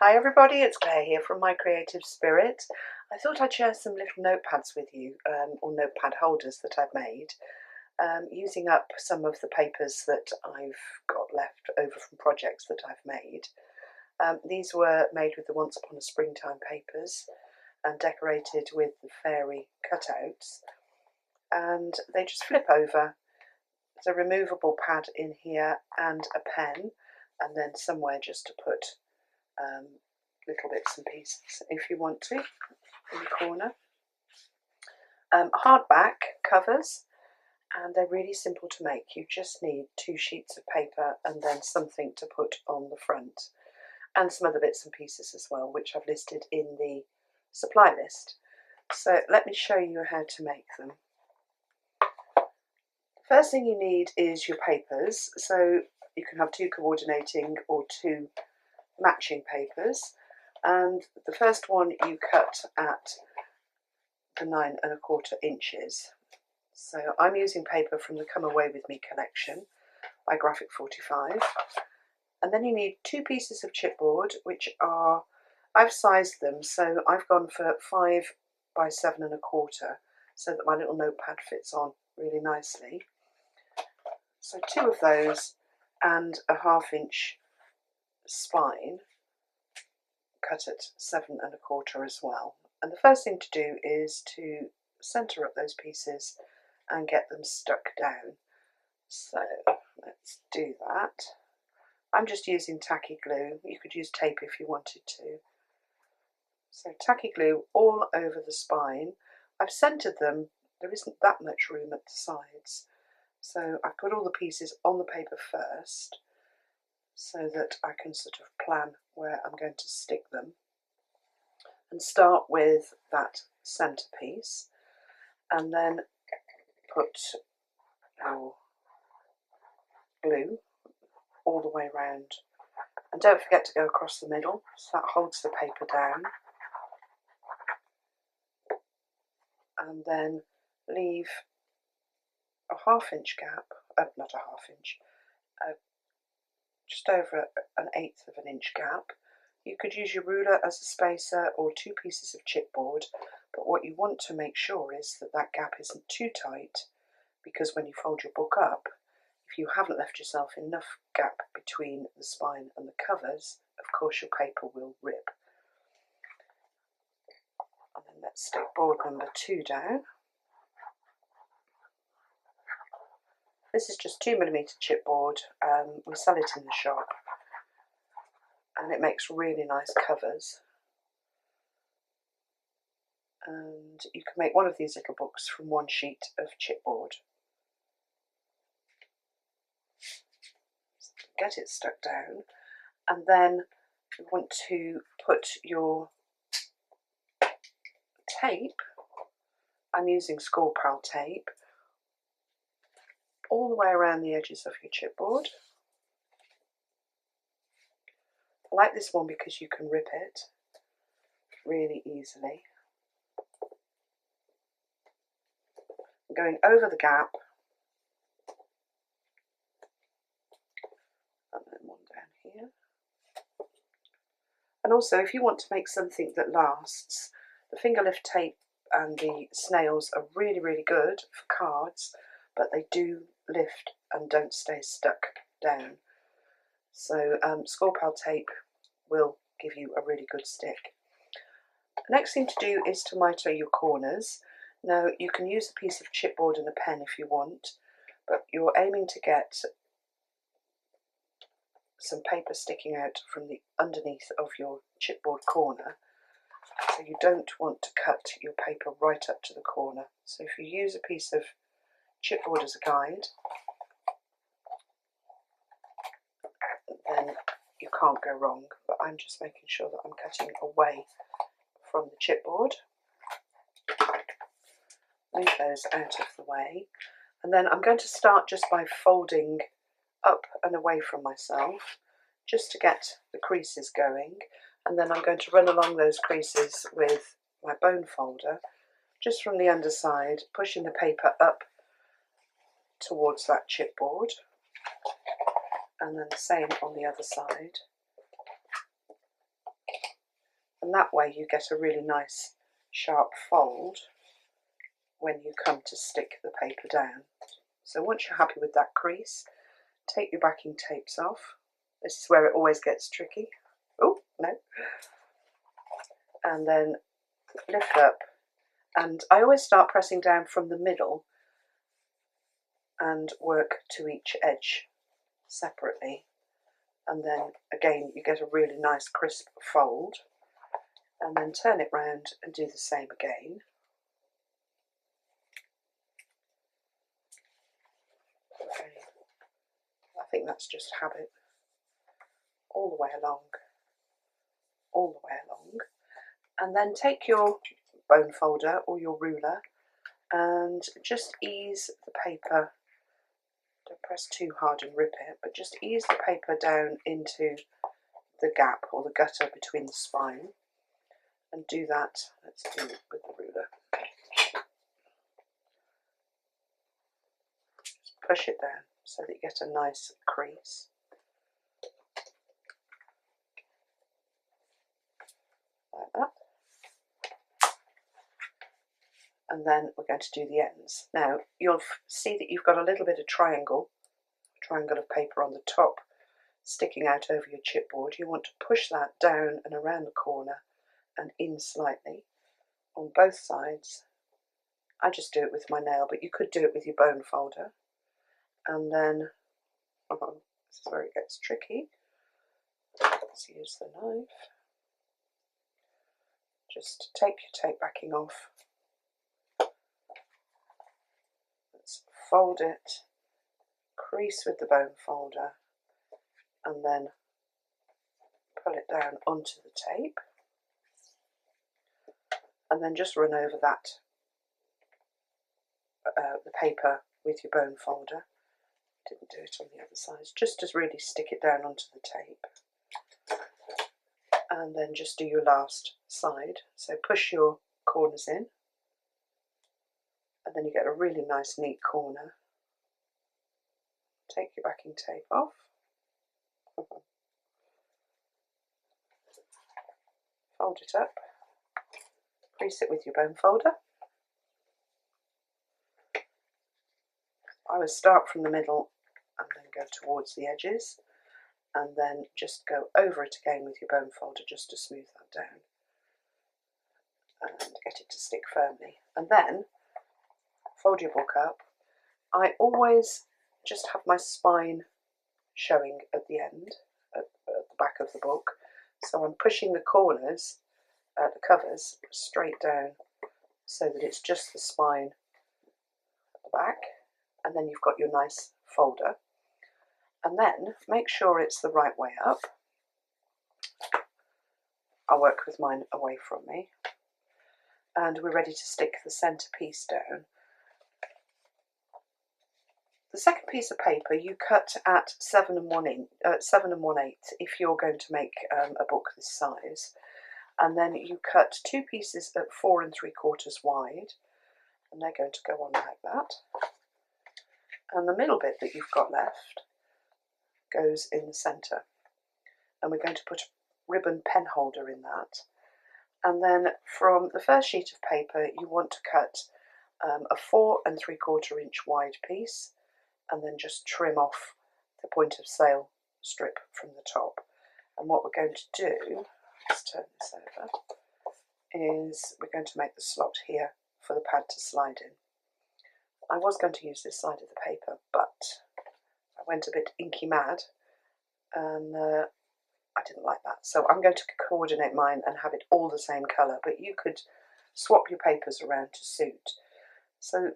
Hi everybody, it's Claire here from My Creative Spirit. I thought I'd share some little notepads with you, or notepad holders that I've made, using up some of the papers that I've got left over from projects that I've made. These were made with the Once Upon a Springtime papers and decorated with the fairy cutouts, and they just flip over. There's a removable pad in here and a pen, and then somewhere just to put little bits and pieces if you want to, in the corner. Hardback covers, and they're really simple to make. You just need 2 sheets of paper and then something to put on the front, and some other bits and pieces as well, which I've listed in the supply list. So let me show you how to make them. First thing you need is your papers. So you can have 2 coordinating or 2 matching papers, and the first one you cut at the 9 1/4 inches. So I'm using paper from the Come Away With Me collection by Graphic 45, and then you need 2 pieces of chipboard, which are, I've sized them, so I've gone for 5 by 7 1/4, so that my little notepad fits on really nicely. So 2 of those and a 1/2 inch spine cut at 7 1/4 as well. And the first thing to do is to centre up those pieces and get them stuck down. So let's do that. I'm just using tacky glue. You could use tape if you wanted to. So tacky glue all over the spine. I've centred them. There isn't that much room at the sides. So I've got all the pieces on the paper first, so that I can sort of plan where I'm going to stick them, and start with that centre piece, and then put your glue all the way around, and don't forget to go across the middle, so that holds the paper down, and then leave a 1/2 inch gap, not a 1/2 inch, just over 1/8 inch gap. You could use your ruler as a spacer or 2 pieces of chipboard, but what you want to make sure is that that gap isn't too tight, because when you fold your book up, if you haven't left yourself enough gap between the spine and the covers, of course your paper will rip. And then let's stick board number 2 down. This is just 2mm chipboard. We sell it in the shop, and it makes really nice covers. And you can make one of these little books from 1 sheet of chipboard. Get it stuck down, and then you want to put your tape, I'm using School Pal tape, all the way around the edges of your chipboard. I like this one because you can rip it really easily. I'm going over the gap, and then one down here. And also, if you want to make something that lasts, the finger lift tape and the snails are really, really good for cards, but they do lift and don't stay stuck down. So School Pal tape will give you a really good stick. The next thing to do is to miter your corners. Now you can use a piece of chipboard and a pen if you want, but you're aiming to get some paper sticking out from the underneath of your chipboard corner, so you don't want to cut your paper right up to the corner. So if you use a piece of chipboard as a guide, then you can't go wrong. But I'm just making sure that I'm cutting away from the chipboard. Move those out of the way, and then I'm going to start just by folding up and away from myself, just to get the creases going, and then I'm going to run along those creases with my bone folder, just from the underside, pushing the paper up towards that chipboard, and then the same on the other side, And that way you get a really nice sharp fold when you come to stick the paper down. So once you're happy with that crease, take your backing tapes off. This is where it always gets tricky. Oh, no. And then lift up. And I always start pressing down from the middle and work to each edge separately. And then again you get a really nice crisp fold, and then turn it round and do the same again. Okay. I think that's just habit. All the way along, all the way along. And then take your bone folder or your ruler and just ease the paper. Don't press too hard and rip it, but just ease the paper down into the gap or the gutter between the spine, and do that. Let's do it with the ruler. Just push it down so that you get a nice crease. Like that. And then we're going to do the ends. Now you'll see that you've got a little bit of triangle of paper on the top sticking out over your chipboard. You want to push that down and around the corner and in slightly on both sides. I just do it with my nail, but you could do it with your bone folder. And then, this is where it gets tricky. Let's use the knife. Just take your tape backing off. Let's fold it, crease with the bone folder, and then pull it down onto the tape. And then just run over that, the paper with your bone folder. Didn't do it on the other side. Just to really stick it down onto the tape. And then just do your last side. So push your corners in. And then you get a really nice neat corner. Take your backing tape off. Fold it up. Crease it with your bone folder. I would start from the middle and then go towards the edges, and then just go over it again with your bone folder just to smooth that down and get it to stick firmly. And then fold your book up. I always just have my spine showing at the end, at the back of the book, so I'm pushing the corners, the covers, straight down so that it's just the spine at the back, and then you've got your nice folder. And then make sure it's the right way up. I'll work with mine away from me. And we're ready to stick the centre piece down. The second piece of paper you cut at 7 1/8 if you're going to make a book this size. And then you cut two pieces at 4 3/4 wide, and they're going to go on like that. And the middle bit that you've got left goes in the centre, and we're going to put a ribbon pen holder in that. And then from the first sheet of paper you want to cut a 4 3/4 wide piece, and then just trim off the point of sale strip from the top. And what we're going to do, let's turn this over, is we're going to make the slot here for the pad to slide in. I was going to use this side of the paper, but I went a bit inky mad and I didn't like that. So I'm going to coordinate mine and have it all the same colour, but you could swap your papers around to suit. So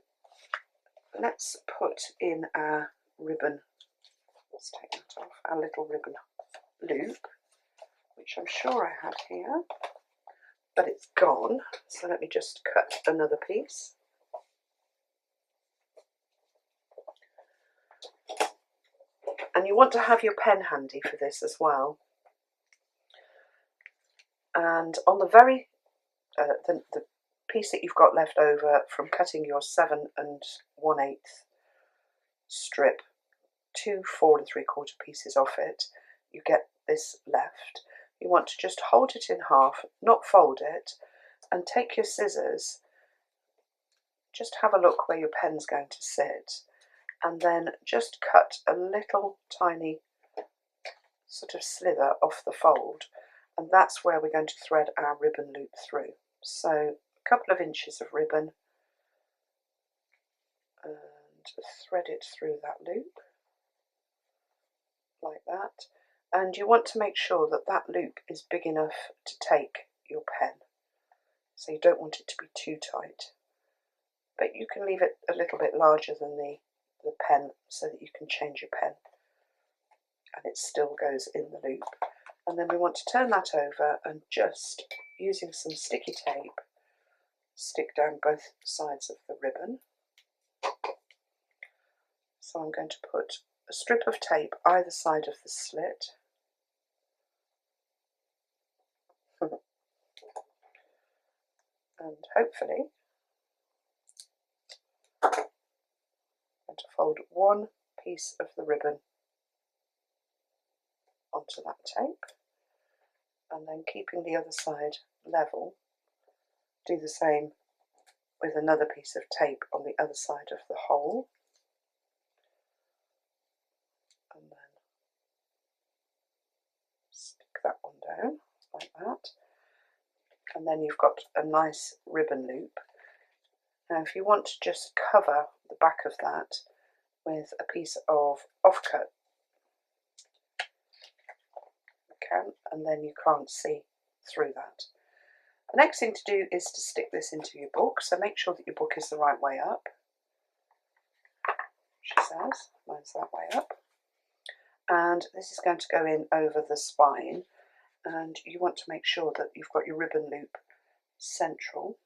let's put in our ribbon, let's take that off, our little ribbon loop, which I'm sure I had here, but it's gone. So let me just cut another piece. And you want to have your pen handy for this as well. And on the very, the piece that you've got left over from cutting your 7 1/8 strip, 2 4 3/4 pieces off it, you get this left. you want to just hold it in half, not fold it, and take your scissors, just have a look where your pen's going to sit, and then just cut a little tiny sort of slither off the fold, and that's where we're going to thread our ribbon loop through. So a couple of inches of ribbon, and thread it through that loop like that. And you want to make sure that that loop is big enough to take your pen, so you don't want it to be too tight, but you can leave it a little bit larger than the pen so that you can change your pen and it still goes in the loop. And then we want to turn that over and just using some sticky tape stick down both sides of the ribbon. So I'm going to put a strip of tape either side of the slit. And hopefully I'm going to fold one piece of the ribbon onto that tape, and then keeping the other side level, do the same with another piece of tape on the other side of the hole, and then stick that one down like that, and then you've got a nice ribbon loop. Now if you want to just cover the back of that with a piece of offcut, you can, and then you can't see through that. The next thing to do is to stick this into your book, so make sure that your book is the right way up. She says, mine's that way up. And this is going to go in over the spine, and you want to make sure that you've got your ribbon loop central,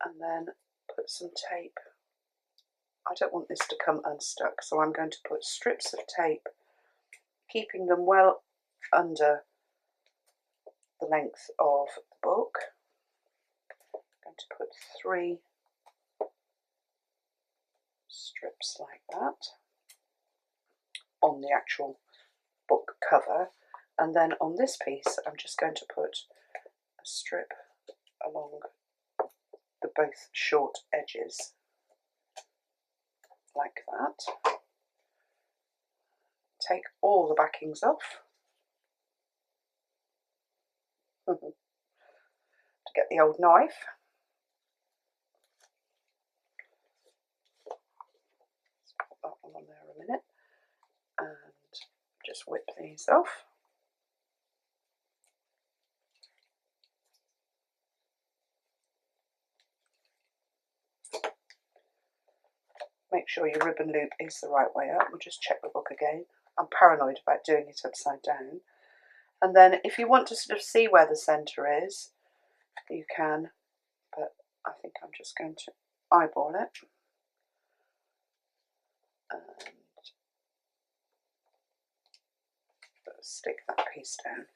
and then put some tape. I don't want this to come unstuck, so I'm going to put strips of tape, keeping them well under the length of the book. I'm going to put 3 strips like that on the actual book cover, and then on this piece I'm just going to put a strip along the both short edges like that. Take all the backings off to get the old knife. Let's put that one on there a minute and just whip these off. Make sure your ribbon loop is the right way up. We'll just check the book again. I'm paranoid about doing it upside down. And then if you want to sort of see where the centre is, you can, but I think I'm just going to eyeball it. And stick that piece down.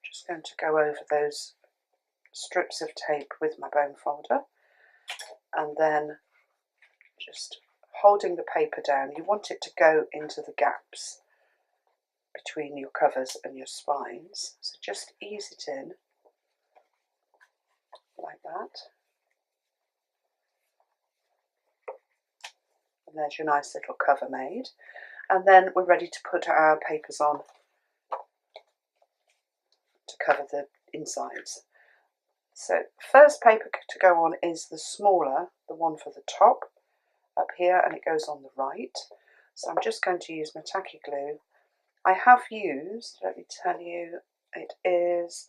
Just going to go over those strips of tape with my bone folder, and then just holding the paper down. You want it to go into the gaps between your covers and your spines, so just ease it in like that, and there's your nice little cover made. And then we're ready to put our papers on to cover the insides. So first paper to go on is the smaller, the one for the top up here, and it goes on the right. So I'm just going to use my tacky glue. I have used, let me tell you, it is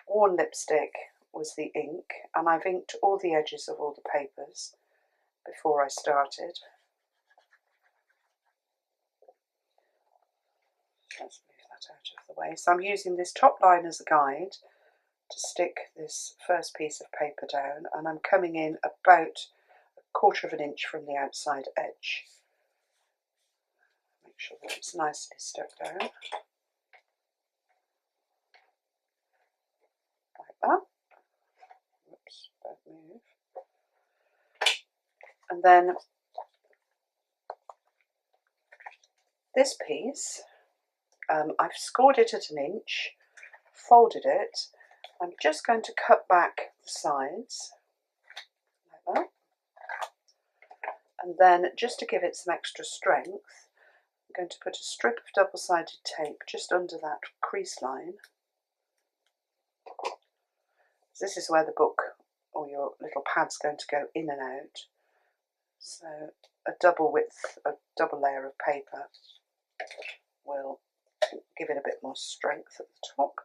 Worn Lipstick was the ink, and I've inked all the edges of all the papers before I started. Let's move that out of the way. So I'm using this top line as a guide to stick this first piece of paper down, and I'm coming in about 1/4 of an inch from the outside edge. Make sure that it's nicely stuck down like that. Oops, don't move. And then this piece, I've scored it at 1 inch, folded it. I'm just going to cut back the sides like that, and then just to give it some extra strength, I'm going to put a strip of double-sided tape just under that crease line. This is where the book or your little pad's going to go in and out. So a double layer of paper will give it a bit more strength at the top.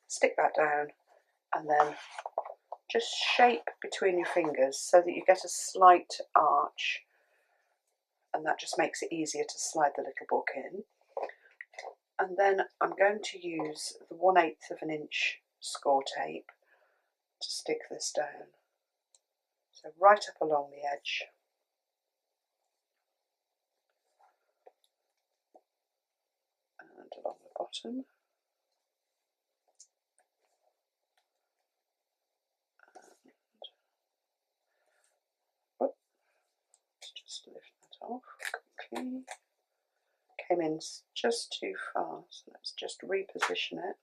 Stick that down and then just shape between your fingers so that you get a slight arch, and that just makes it easier to slide the little book in. And then I'm going to use the 1/8 of an inch score tape to stick this down. So right up along the edge. And along the bottom. And just lift that off quickly. Came in just too far, so let's just reposition it.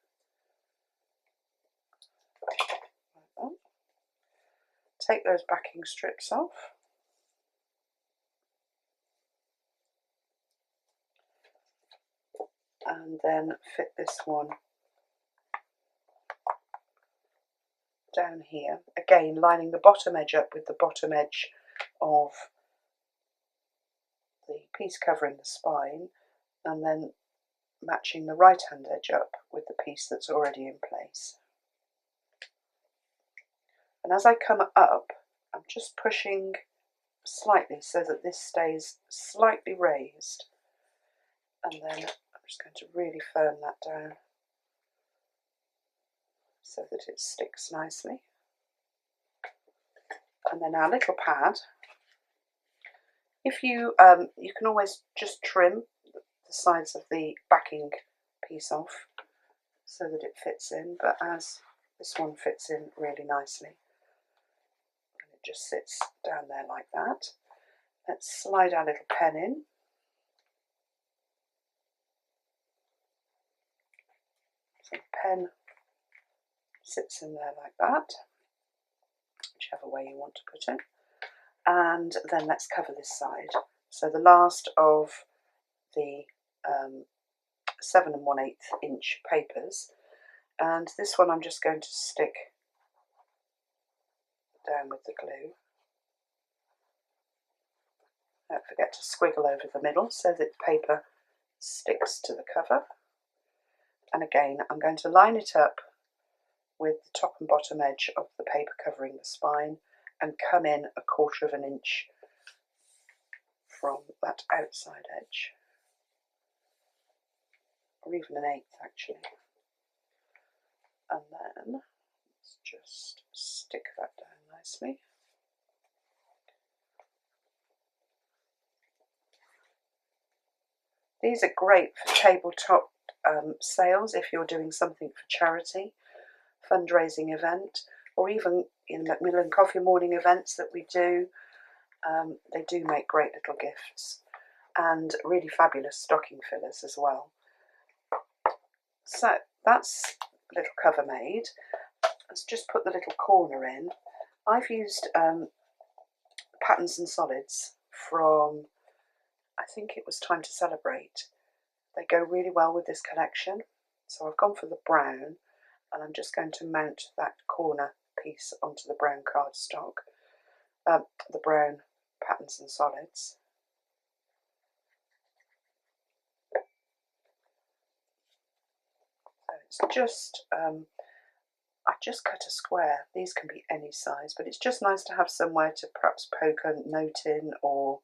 Like that. Take those backing strips off. And then fit this one down here. Again, lining the bottom edge up with the bottom edge of the piece covering the spine, and then matching the right hand edge up with the piece that's already in place. And as I come up, I'm just pushing slightly so that this stays slightly raised, and then I'm just going to really firm that down so that it sticks nicely. And then our little pad, if you can always just trim the sides of the backing piece off so that it fits in, but as this one fits in really nicely, and it just sits down there like that. Let's slide our little pen in. So the pen sits in there like that, whichever way you want to put it. And then let's cover this side. So the last of the 7 1/8 inch papers, and this one I'm just going to stick down with the glue. Don't forget to squiggle over the middle so that the paper sticks to the cover. And again, I'm going to line it up with the top and bottom edge of the paper covering the spine and come in 1/4 of an inch from that outside edge, or even 1/8 actually. And then let's just stick that down nicely. These are great for tabletop sales if you're doing something for charity, fundraising event, or even in Macmillan Coffee Morning events that we do. They do make great little gifts and really fabulous stocking fillers as well. So that's a little cover made. Let's just put the little corner in. I've used Patterns and Solids from, I think it was Time to Celebrate. They go really well with this collection. So I've gone for the brown, and I'm just going to mount that corner piece onto the brown cardstock, the brown Patterns and Solids. So it's just, I just cut a square. These can be any size, but it's just nice to have somewhere to perhaps poke a note in, or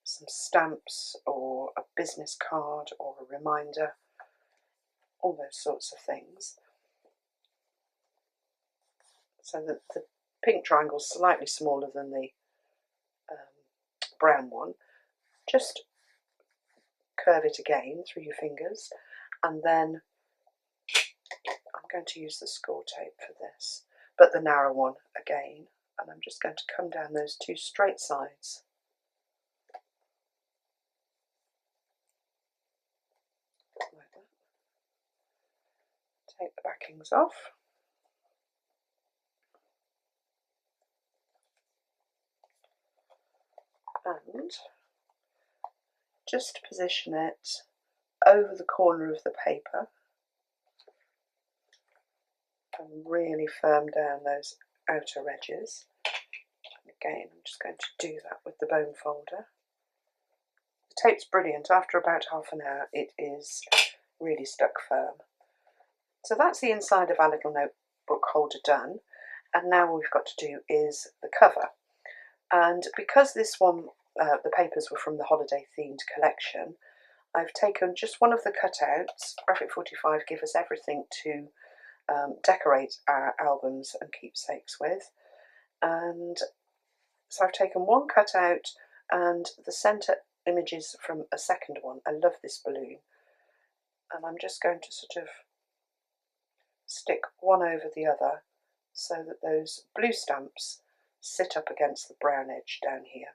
some stamps, or a business card, or a reminder, all those sorts of things. So that the pink triangle is slightly smaller than the brown one. Just curve it again through your fingers, and then I'm going to use the score tape for this, but the narrow one again, and I'm just going to come down those two straight sides. Take the backings off. And just position it over the corner of the paper and really firm down those outer edges. And again, I'm just going to do that with the bone folder. The tape's brilliant. After about half an hour, it is really stuck firm. So that's the inside of our little notebook holder done. And now what we've got to do is the cover. And because this one, the papers were from the holiday themed collection, I've taken just one of the cutouts. Graphic 45 give us everything to decorate our albums and keepsakes with. And so I've taken one cutout and the centre images from a second one. I love this balloon. And I'm just going to sort of stick one over the other so that those blue stamps sit up against the brown edge down here.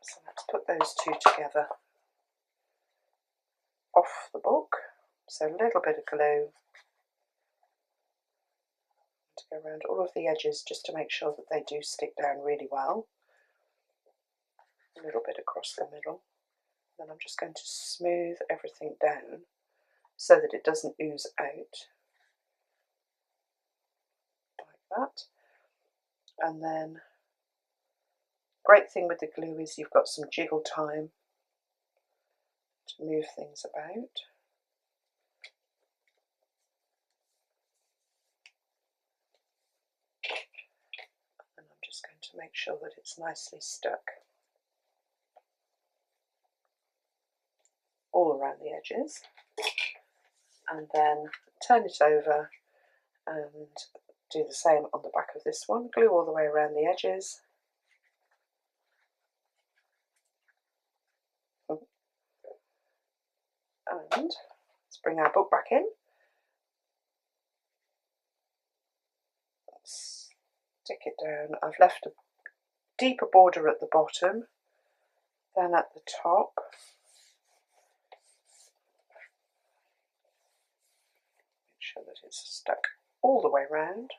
So let's put those two together off the book. So a little bit of glue to go around all of the edges just to make sure that they do stick down really well. A little bit across the middle. Then I'm just going to smooth everything down so that it doesn't ooze out. Like that. And then, great thing with the glue is you've got some jiggle time to move things about. And I'm just going to make sure that it's nicely stuck all around the edges. And then turn it over and do the same on the back of this one. Glue all the way around the edges. And let's bring our book back in. Stick it down. I've left a deeper border at the bottom, then at the top. Make sure that it's stuck all the way around.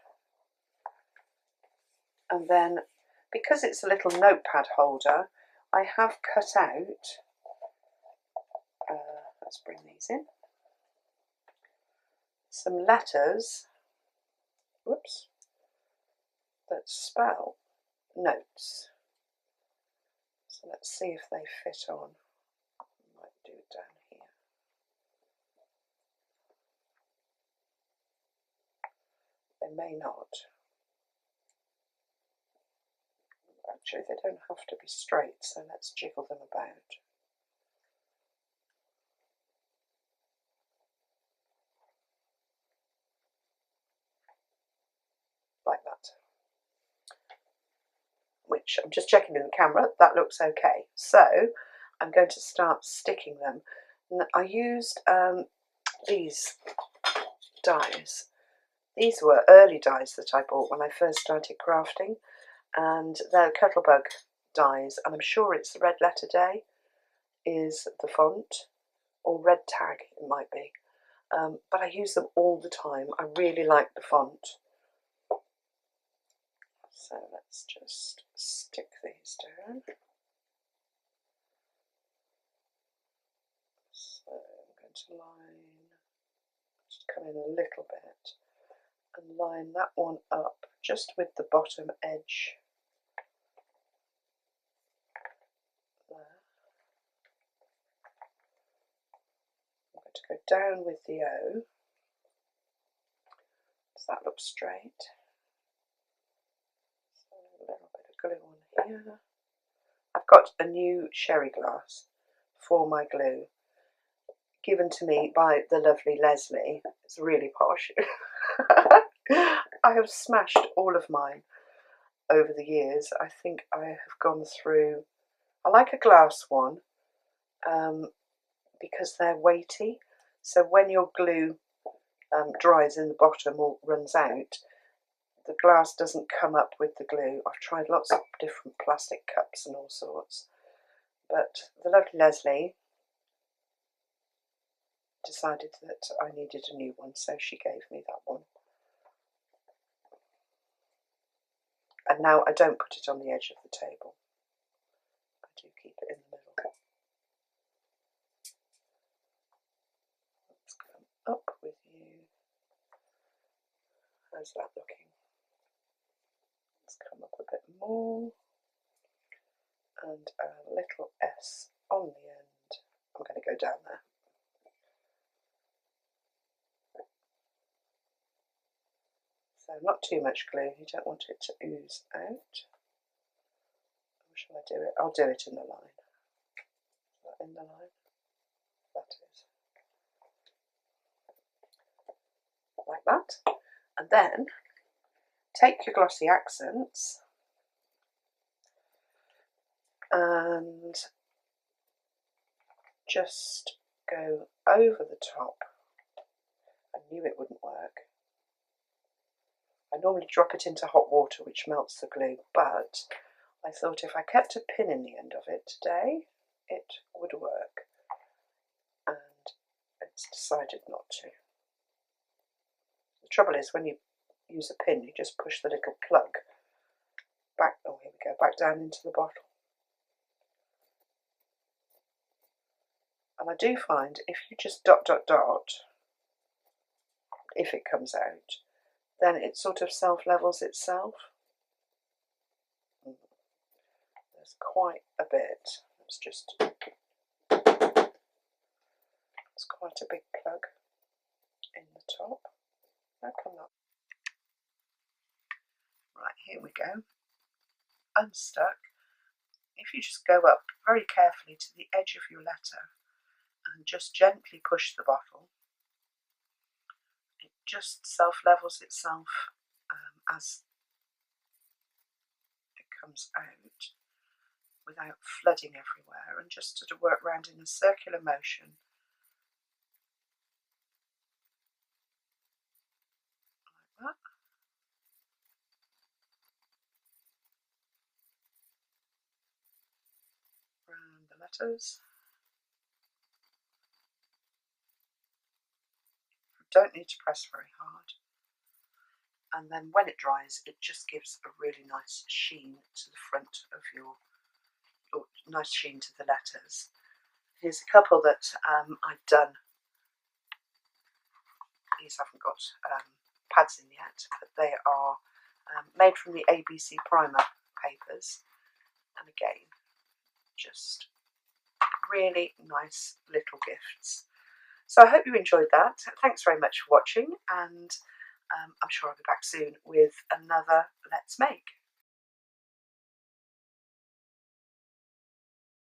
And then, because it's a little notepad holder, I have cut out, let's bring these in, some letters, whoops, that spell notes. So let's see if they fit on. I might do it down here. They may not. Actually, they don't have to be straight, so let's jiggle them about. Like that. Which I'm just checking in the camera, that looks okay. So I'm going to start sticking them. And I used these dies. These were early dies that I bought when I first started crafting, and they're Kettlebug dies, and I'm sure it's the Red Letter Day is the font, or Red Tag it might be, but I use them all the time. I really like the font. So let's just stick these down. So I'm going to line, just come in a little bit and line that one up just with the bottom edge there. I'm going to go down with the O. Does that look straight? So a little bit of glue on here. I've got a new sherry glass for my glue, given to me by the lovely Leslie. It's really posh. I have smashed all of mine over the years. I think I have gone through, I like a glass one because they're weighty. So when your glue dries in the bottom or runs out, the glass doesn't come up with the glue. I've tried lots of different plastic cups and all sorts. But the lovely Leslie decided that I needed a new one, so she gave me that one. And now I don't put it on the edge of the table. I do keep it in the middle. Let's come up with you. How's that looking? Let's come up a bit more. And a little S on the end. I'm going to go down there. So not too much glue, you don't want it to ooze out. How shall I do it? I'll do it in the line. Is that in the line? That is. Like that. And then take your glossy accents and just go over the top. I knew it wouldn't work. I normally drop it into hot water, which melts the glue, but I thought if I kept a pin in the end of it today, it would work. And it's decided not to. The trouble is, when you use a pin, you just push the little plug back, oh here we go, back down into the bottle. And I do find if you just dot, dot, dot, if it comes out, then it sort of self-levels itself. There's quite a bit. It's quite a big plug in the top. How come that? Right, here we go. Unstuck. If you just go up very carefully to the edge of your letter and just gently push the bottle, it just self-levels itself as it comes out without flooding everywhere, and just sort of work round in a circular motion like that. Around the letters. You don't need to press very hard. And then when it dries, it just gives a really nice sheen to the front of your nice sheen to the letters. Here's a couple that I've done. These haven't got pads in yet, but they are made from the ABC primer papers. And again, just really nice little gifts. So I hope you enjoyed that. Thanks very much for watching, and I'm sure I'll be back soon with another Let's Make.